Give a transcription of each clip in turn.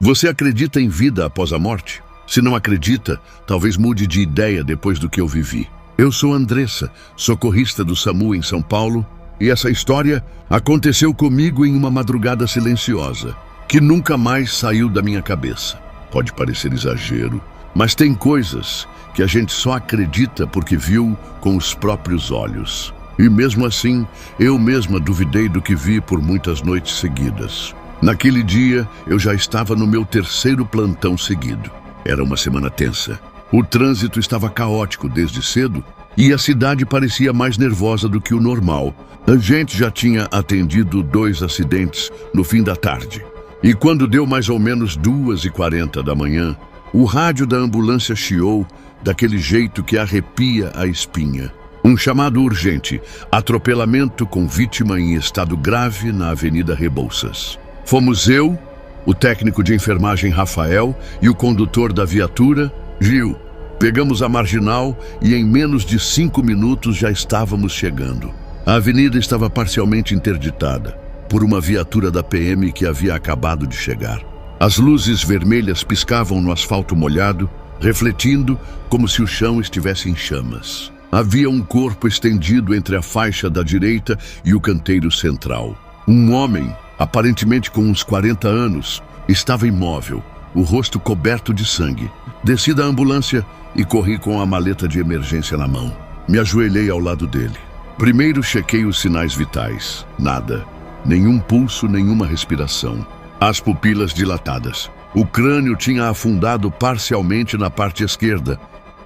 Você acredita em vida após a morte? Se não acredita, talvez mude de ideia depois do que eu vivi. Eu sou Andressa, socorrista do SAMU em São Paulo, e essa história aconteceu comigo em uma madrugada silenciosa, que nunca mais saiu da minha cabeça. Pode parecer exagero, mas tem coisas que a gente só acredita porque viu com os próprios olhos. E mesmo assim, eu mesma duvidei do que vi por muitas noites seguidas. Naquele dia, eu já estava no meu 3º plantão seguido. Era uma semana tensa. O trânsito estava caótico desde cedo e a cidade parecia mais nervosa do que o normal. A gente já tinha atendido 2 acidentes no fim da tarde. E quando deu mais ou menos 2h40 da manhã, o rádio da ambulância chiou daquele jeito que arrepia a espinha. Um chamado urgente: atropelamento com vítima em estado grave na Avenida Rebouças. Fomos eu, o técnico de enfermagem Rafael e o condutor da viatura, Gil. Pegamos a marginal e em menos de 5 minutos já estávamos chegando. A avenida estava parcialmente interditada por uma viatura da PM que havia acabado de chegar. As luzes vermelhas piscavam no asfalto molhado, refletindo como se o chão estivesse em chamas. Havia um corpo estendido entre a faixa da direita e o canteiro central. Um homem, aparentemente com uns 40 anos, estava imóvel, o rosto coberto de sangue. Desci da ambulância e corri com a maleta de emergência na mão. Me ajoelhei ao lado dele. Primeiro chequei os sinais vitais. Nada. Nenhum pulso, nenhuma respiração. As pupilas dilatadas. O crânio tinha afundado parcialmente na parte esquerda,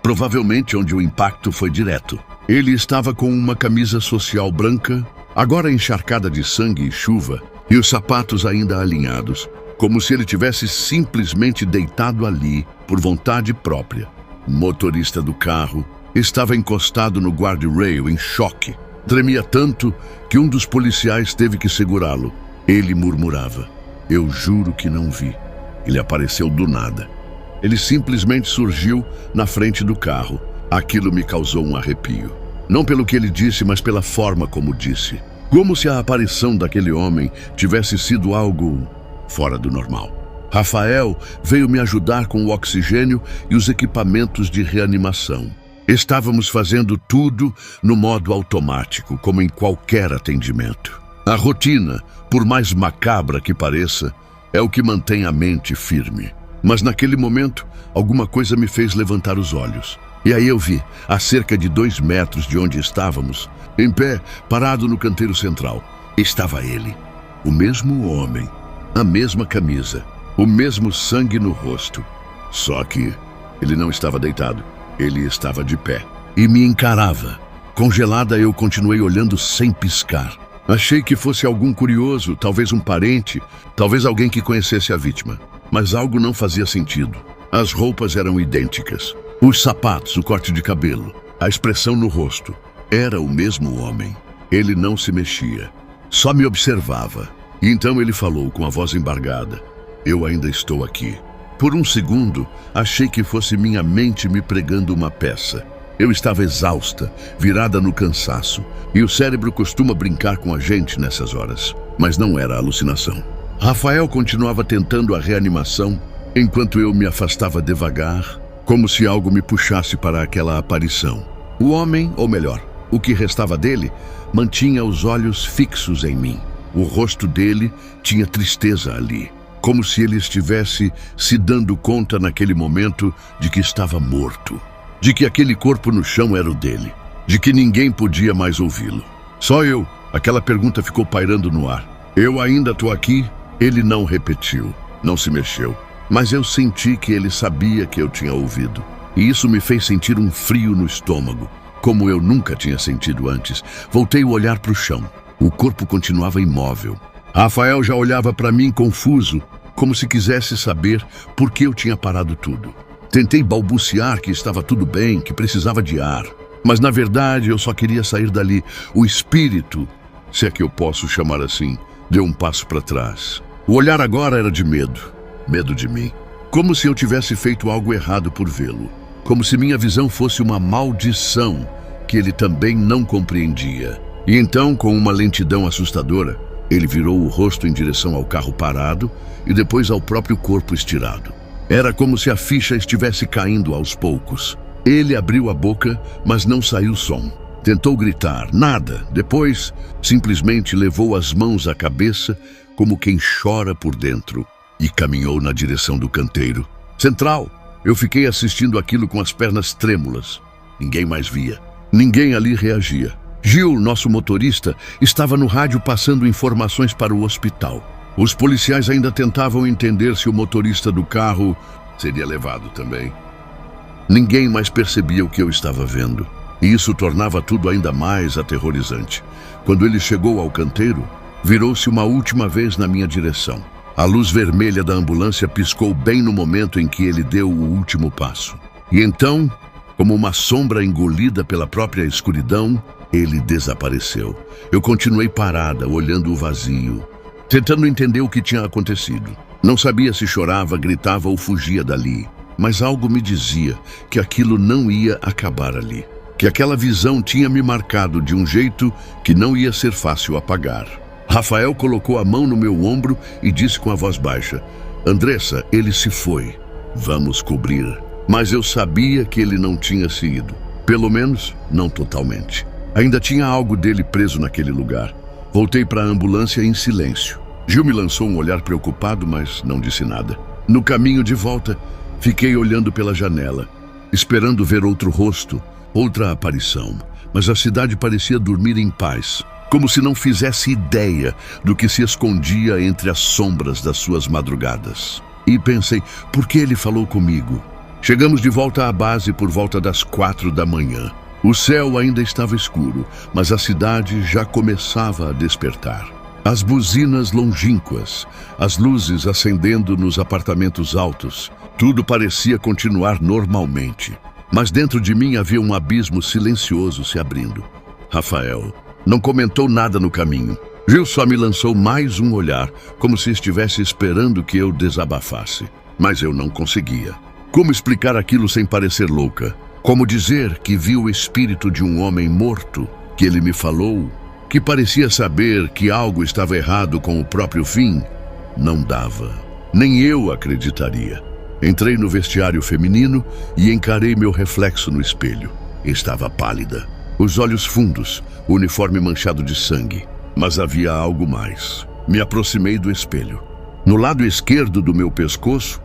provavelmente onde o impacto foi direto. Ele estava com uma camisa social branca, agora encharcada de sangue e chuva, e os sapatos ainda alinhados, como se ele tivesse simplesmente deitado ali por vontade própria. O motorista do carro estava encostado no guardrail em choque. Tremia tanto que um dos policiais teve que segurá-lo. Ele murmurava: "Eu juro que não vi." Ele apareceu do nada. Ele simplesmente surgiu na frente do carro. Aquilo me causou um arrepio. Não pelo que ele disse, mas pela forma como disse. Como se a aparição daquele homem tivesse sido algo fora do normal. Rafael veio me ajudar com o oxigênio e os equipamentos de reanimação. Estávamos fazendo tudo no modo automático, como em qualquer atendimento. A rotina, por mais macabra que pareça, é o que mantém a mente firme. Mas naquele momento, alguma coisa me fez levantar os olhos. E aí eu vi, a cerca de 2 metros de onde estávamos, em pé, parado no canteiro central, estava ele. O mesmo homem, a mesma camisa, o mesmo sangue no rosto. Só que ele não estava deitado, ele estava de pé. E me encarava. Congelada, eu continuei olhando sem piscar. Achei que fosse algum curioso, talvez um parente, talvez alguém que conhecesse a vítima. Mas algo não fazia sentido. As roupas eram idênticas. Os sapatos, o corte de cabelo, a expressão no rosto. Era o mesmo homem. Ele não se mexia. Só me observava. E então ele falou com a voz embargada: "Eu ainda estou aqui." Por um segundo, achei que fosse minha mente me pregando uma peça. Eu estava exausta, virada no cansaço, e o cérebro costuma brincar com a gente nessas horas. Mas não era alucinação. Rafael continuava tentando a reanimação, enquanto eu me afastava devagar, como se algo me puxasse para aquela aparição. O homem, ou melhor, o que restava dele, mantinha os olhos fixos em mim. O rosto dele tinha tristeza ali, como se ele estivesse se dando conta naquele momento de que estava morto, de que aquele corpo no chão era o dele, de que ninguém podia mais ouvi-lo. Só eu. Aquela pergunta ficou pairando no ar. "Eu ainda estou aqui?" Ele não repetiu, não se mexeu, mas eu senti que ele sabia que eu tinha ouvido. E isso me fez sentir um frio no estômago, como eu nunca tinha sentido antes. Voltei o olhar para o chão. O corpo continuava imóvel. Rafael já olhava para mim confuso, como se quisesse saber por que eu tinha parado tudo. Tentei balbuciar que estava tudo bem, que precisava de ar. Mas na verdade eu só queria sair dali. O espírito, se é que eu posso chamar assim, deu um passo para trás. O olhar agora era de medo. Medo de mim. Como se eu tivesse feito algo errado por vê-lo. Como se minha visão fosse uma maldição que ele também não compreendia. E então, com uma lentidão assustadora, Ele virou o rosto em direção ao carro parado e depois ao próprio corpo estirado. Era como se a ficha estivesse caindo aos poucos. Ele abriu a boca, mas não saiu som. Tentou gritar, nada. Depois, simplesmente levou as mãos à cabeça, como quem chora por dentro, e caminhou na direção do canteiro central. Eu fiquei assistindo aquilo com as pernas trêmulas. Ninguém mais via. Ninguém ali reagia. Gil, nosso motorista, estava no rádio passando informações para o hospital. Os policiais ainda tentavam entender se o motorista do carro seria levado também. Ninguém mais percebia o que eu estava vendo, e isso tornava tudo ainda mais aterrorizante. Quando ele chegou ao canteiro, virou-se uma última vez na minha direção. A luz vermelha da ambulância piscou bem no momento em que ele deu o último passo. E então, como uma sombra engolida pela própria escuridão, ele desapareceu. Eu continuei parada, olhando o vazio, tentando entender o que tinha acontecido. Não sabia se chorava, gritava ou fugia dali, mas algo me dizia que aquilo não ia acabar ali, que aquela visão tinha me marcado de um jeito que não ia ser fácil apagar. Rafael colocou a mão no meu ombro e disse com a voz baixa: Andressa, ele se foi. Vamos cobrir. Mas eu sabia que ele não tinha se ido. Pelo menos, não totalmente. Ainda tinha algo dele preso naquele lugar. Voltei para a ambulância em silêncio. Gil me lançou um olhar preocupado, mas não disse nada. No caminho de volta, fiquei olhando pela janela, esperando ver outro rosto, outra aparição. Mas a cidade parecia dormir em paz, como se não fizesse ideia do que se escondia entre as sombras das suas madrugadas. E pensei, por que ele falou comigo? Chegamos de volta à base por volta das 4 da manhã. O céu ainda estava escuro, mas a cidade já começava a despertar. As buzinas longínquas, as luzes acendendo nos apartamentos altos, tudo parecia continuar normalmente. Mas dentro de mim havia um abismo silencioso se abrindo. Rafael não comentou nada no caminho. Gil só me lançou mais um olhar, como se estivesse esperando que eu desabafasse. Mas eu não conseguia. Como explicar aquilo sem parecer louca? Como dizer que vi o espírito de um homem morto, que ele me falou, que parecia saber que algo estava errado com o próprio fim? Não dava. Nem eu acreditaria. Entrei no vestiário feminino e encarei meu reflexo no espelho. Estava pálida, os olhos fundos, o uniforme manchado de sangue. Mas havia algo mais. Me aproximei do espelho. No lado esquerdo do meu pescoço,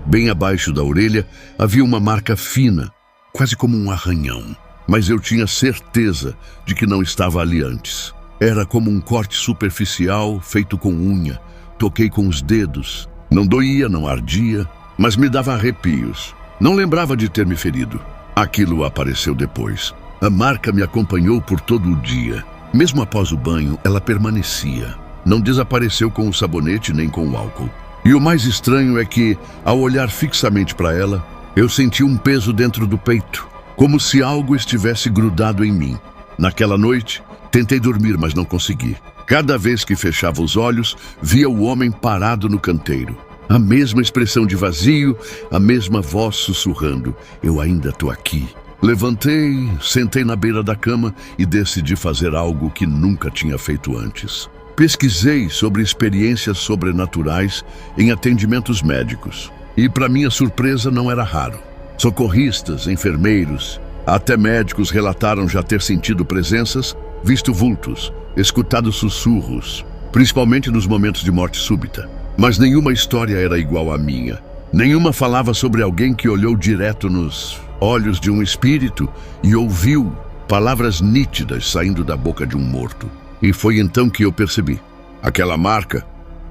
bem abaixo da orelha, havia uma marca fina, quase como um arranhão. Mas eu tinha certeza de que não estava ali antes. Era como um corte superficial feito com unha. Toquei com os dedos. Não doía, não ardia, mas me dava arrepios. Não lembrava de ter me ferido. Aquilo apareceu depois. A marca me acompanhou por todo o dia. Mesmo após o banho, ela permanecia. Não desapareceu com o sabonete nem com o álcool. E o mais estranho é que, ao olhar fixamente para ela, eu senti um peso dentro do peito, como se algo estivesse grudado em mim. Naquela noite, tentei dormir, mas não consegui. Cada vez que fechava os olhos, via o homem parado no canteiro. A mesma expressão de vazio, a mesma voz sussurrando: eu ainda tô aqui. Levantei, sentei na beira da cama e decidi fazer algo que nunca tinha feito antes. Pesquisei sobre experiências sobrenaturais em atendimentos médicos. E, para minha surpresa, não era raro. Socorristas, enfermeiros, até médicos relataram já ter sentido presenças, visto vultos, escutado sussurros, principalmente nos momentos de morte súbita. Mas nenhuma história era igual à minha. Nenhuma falava sobre alguém que olhou direto nos olhos de um espírito e ouviu palavras nítidas saindo da boca de um morto. E foi então que eu percebi. Aquela marca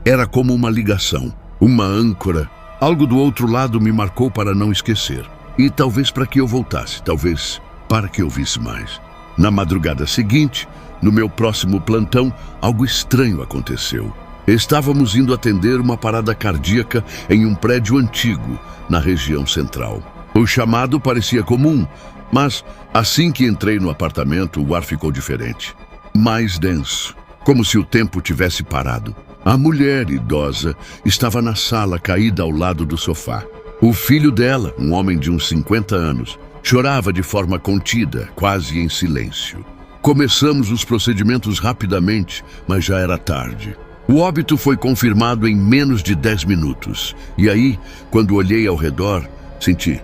era como uma ligação, uma âncora. Algo do outro lado me marcou para não esquecer. E talvez para que eu voltasse, talvez para que eu visse mais. Na madrugada seguinte, no meu próximo plantão, algo estranho aconteceu. Estávamos indo atender uma parada cardíaca em um prédio antigo, na região central. O chamado parecia comum, mas assim que entrei no apartamento, o ar ficou diferente. Mais denso, como se o tempo tivesse parado. A mulher idosa estava na sala, caída ao lado do sofá. O filho dela, um homem de uns 50 anos, chorava de forma contida, quase em silêncio. Começamos os procedimentos rapidamente, mas já era tarde. O óbito foi confirmado em menos de 10 minutos. E aí, quando olhei ao redor,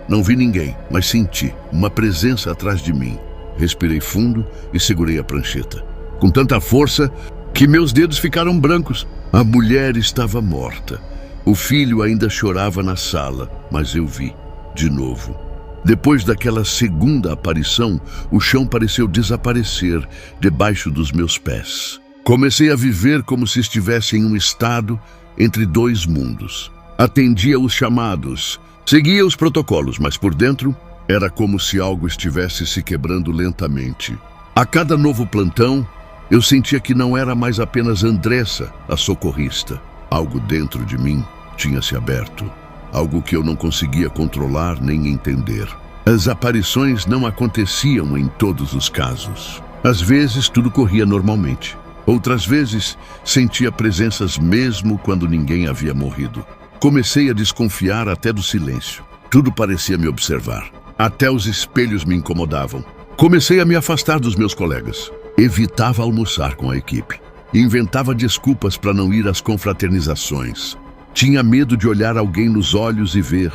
não vi ninguém, mas senti uma presença atrás de mim. Respirei fundo e segurei a prancheta, com tanta força que meus dedos ficaram brancos. A mulher estava morta. O filho ainda chorava na sala, mas eu vi, de novo. Depois daquela segunda aparição, o chão pareceu desaparecer debaixo dos meus pés. Comecei a viver como se estivesse em um estado entre dois mundos. Atendia os chamados, seguia os protocolos, mas por dentro era como se algo estivesse se quebrando lentamente. A cada novo plantão, eu sentia que não era mais apenas Andressa, a socorrista. Algo dentro de mim tinha se aberto. Algo que eu não conseguia controlar nem entender. As aparições não aconteciam em todos os casos. Às vezes tudo corria normalmente. Outras vezes sentia presenças mesmo quando ninguém havia morrido. Comecei a desconfiar até do silêncio. Tudo parecia me observar. Até os espelhos me incomodavam. Comecei a me afastar dos meus colegas. Evitava almoçar com a equipe. Inventava desculpas para não ir às confraternizações. Tinha medo de olhar alguém nos olhos e ver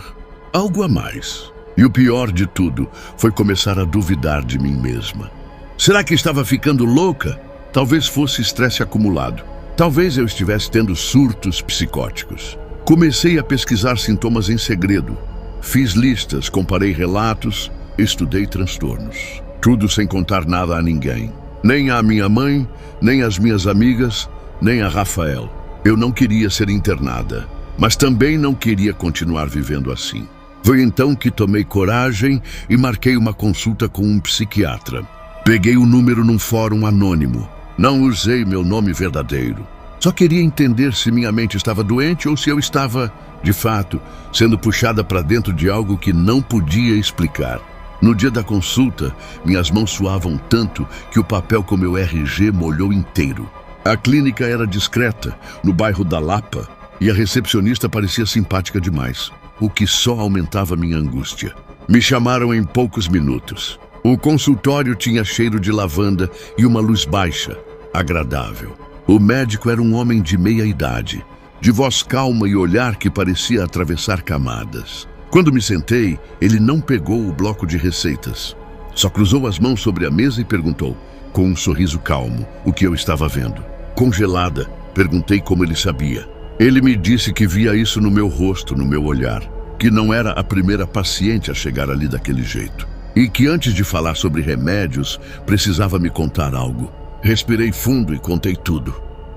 algo a mais. E o pior de tudo foi começar a duvidar de mim mesma. Será que estava ficando louca? Talvez fosse estresse acumulado. Talvez eu estivesse tendo surtos psicóticos. Comecei a pesquisar sintomas em segredo. Fiz listas, comparei relatos, estudei transtornos. Tudo sem contar nada a ninguém. Nem a minha mãe, nem as minhas amigas, nem a Rafael. Eu não queria ser internada, mas também não queria continuar vivendo assim. Foi então que tomei coragem e marquei uma consulta com um psiquiatra. Peguei o número num fórum anônimo. Não usei meu nome verdadeiro. Só queria entender se minha mente estava doente ou se eu estava, de fato, sendo puxada para dentro de algo que não podia explicar. No dia da consulta, minhas mãos suavam tanto que o papel com meu RG molhou inteiro. A clínica era discreta, no bairro da Lapa, e a recepcionista parecia simpática demais, o que só aumentava minha angústia. Me chamaram em poucos minutos. O consultório tinha cheiro de lavanda e uma luz baixa, agradável. O médico era um homem de meia idade, de voz calma e olhar que parecia atravessar camadas. Quando me sentei, ele não pegou o bloco de receitas. Só cruzou as mãos sobre a mesa e perguntou, com um sorriso calmo, o que eu estava vendo. Congelada, perguntei como ele sabia. Ele me disse que via isso no meu rosto, no meu olhar, que não era a primeira paciente a chegar ali daquele jeito. E que antes de falar sobre remédios, precisava me contar algo. Respirei fundo e contei tudo.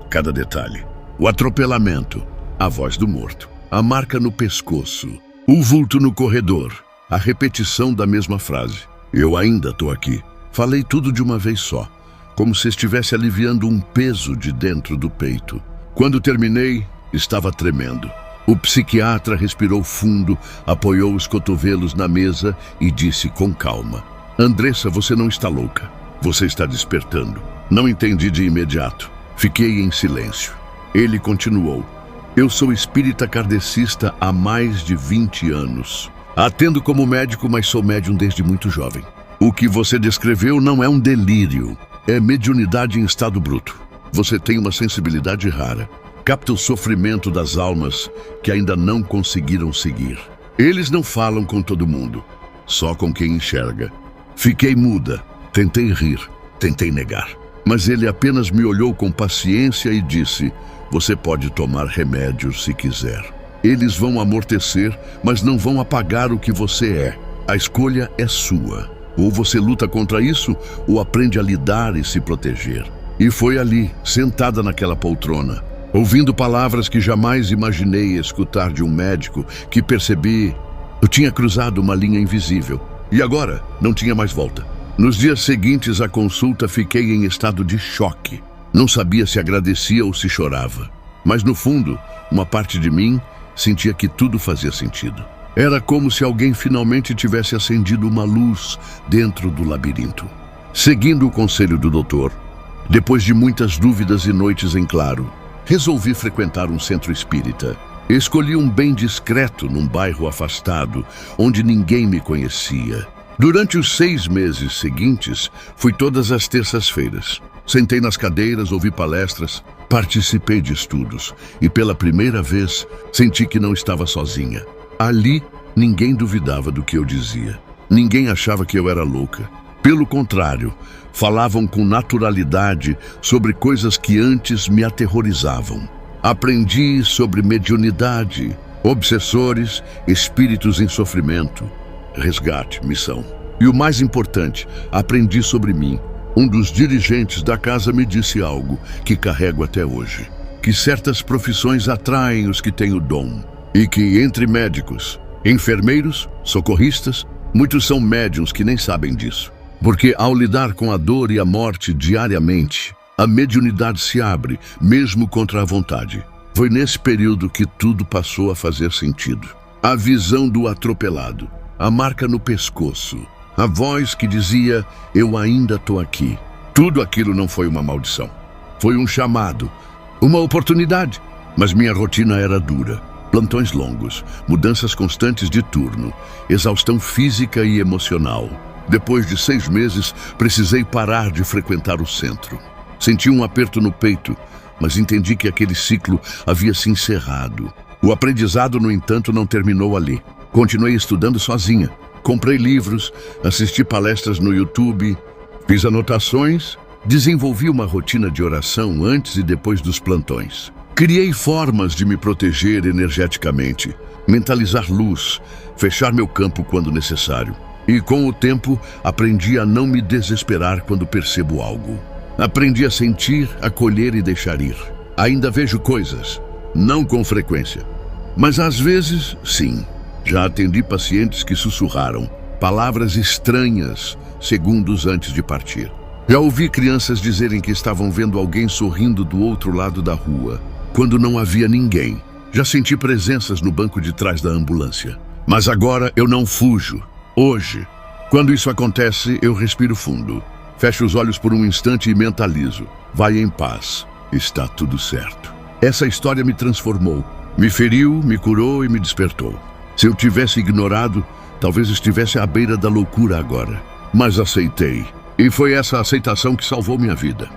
Cada detalhe. O atropelamento, a voz do morto, a marca no pescoço, o vulto no corredor, a repetição da mesma frase. Eu ainda tô aqui. Falei tudo de uma vez só, como se estivesse aliviando um peso de dentro do peito. Quando terminei, estava tremendo. O psiquiatra respirou fundo, apoiou os cotovelos na mesa e disse com calma: Andressa, você não está louca. Você está despertando. Não entendi de imediato. Fiquei em silêncio. Ele continuou: eu sou espírita kardecista há mais de 20 anos. Atendo como médico, mas sou médium desde muito jovem. O que você descreveu não é um delírio. É mediunidade em estado bruto. Você tem uma sensibilidade rara. Capta o sofrimento das almas que ainda não conseguiram seguir. Eles não falam com todo mundo, só com quem enxerga. Fiquei muda, tentei rir, tentei negar. Mas ele apenas me olhou com paciência e disse: você pode tomar remédios se quiser. Eles vão amortecer, mas não vão apagar o que você é. A escolha é sua. Ou você luta contra isso, ou aprende a lidar e se proteger. E foi ali, sentada naquela poltrona, ouvindo palavras que jamais imaginei escutar de um médico, que percebi eu tinha cruzado uma linha invisível. E agora não tinha mais volta. Nos dias seguintes à consulta fiquei em estado de choque. Não sabia se agradecia ou se chorava. Mas no fundo, uma parte de mim sentia que tudo fazia sentido. Era como se alguém finalmente tivesse acendido uma luz dentro do labirinto. Seguindo o conselho do doutor, depois de muitas dúvidas e noites em claro, resolvi frequentar um centro espírita. Escolhi um bem discreto num bairro afastado, onde ninguém me conhecia. Durante os 6 meses seguintes, fui todas as terças-feiras. Sentei nas cadeiras, ouvi palestras, participei de estudos e pela primeira vez senti que não estava sozinha. Ali, ninguém duvidava do que eu dizia. Ninguém achava que eu era louca. Pelo contrário, falavam com naturalidade sobre coisas que antes me aterrorizavam. Aprendi sobre mediunidade, obsessores, espíritos em sofrimento, resgate, missão. E o mais importante, aprendi sobre mim. Um dos dirigentes da casa me disse algo que carrego até hoje: que certas profissões atraem os que têm o dom. E que entre médicos, enfermeiros, socorristas, muitos são médiuns que nem sabem disso. Porque ao lidar com a dor e a morte diariamente, a mediunidade se abre, mesmo contra a vontade. Foi nesse período que tudo passou a fazer sentido. A visão do atropelado, a marca no pescoço, a voz que dizia: eu ainda estou aqui. Tudo aquilo não foi uma maldição. Foi um chamado, uma oportunidade. Mas minha rotina era dura. Plantões longos, mudanças constantes de turno, exaustão física e emocional. Depois de 6 meses, precisei parar de frequentar o centro. Senti um aperto no peito, mas entendi que aquele ciclo havia se encerrado. O aprendizado, no entanto, não terminou ali. Continuei estudando sozinha. Comprei livros, assisti palestras no YouTube, fiz anotações, desenvolvi uma rotina de oração antes e depois dos plantões. Criei formas de me proteger energeticamente, mentalizar luz, fechar meu campo quando necessário. E com o tempo, aprendi a não me desesperar quando percebo algo. Aprendi a sentir, acolher e deixar ir. Ainda vejo coisas, não com frequência, mas às vezes, sim. Já atendi pacientes que sussurraram palavras estranhas segundos antes de partir. Já ouvi crianças dizerem que estavam vendo alguém sorrindo do outro lado da rua, quando não havia ninguém. Já senti presenças no banco de trás da ambulância. Mas agora eu não fujo. Hoje, quando isso acontece, eu respiro fundo. Fecho os olhos por um instante e mentalizo: vai em paz, está tudo certo. Essa história me transformou, me feriu, me curou e me despertou. Se eu tivesse ignorado, talvez estivesse à beira da loucura agora. Mas aceitei. E foi essa aceitação que salvou minha vida.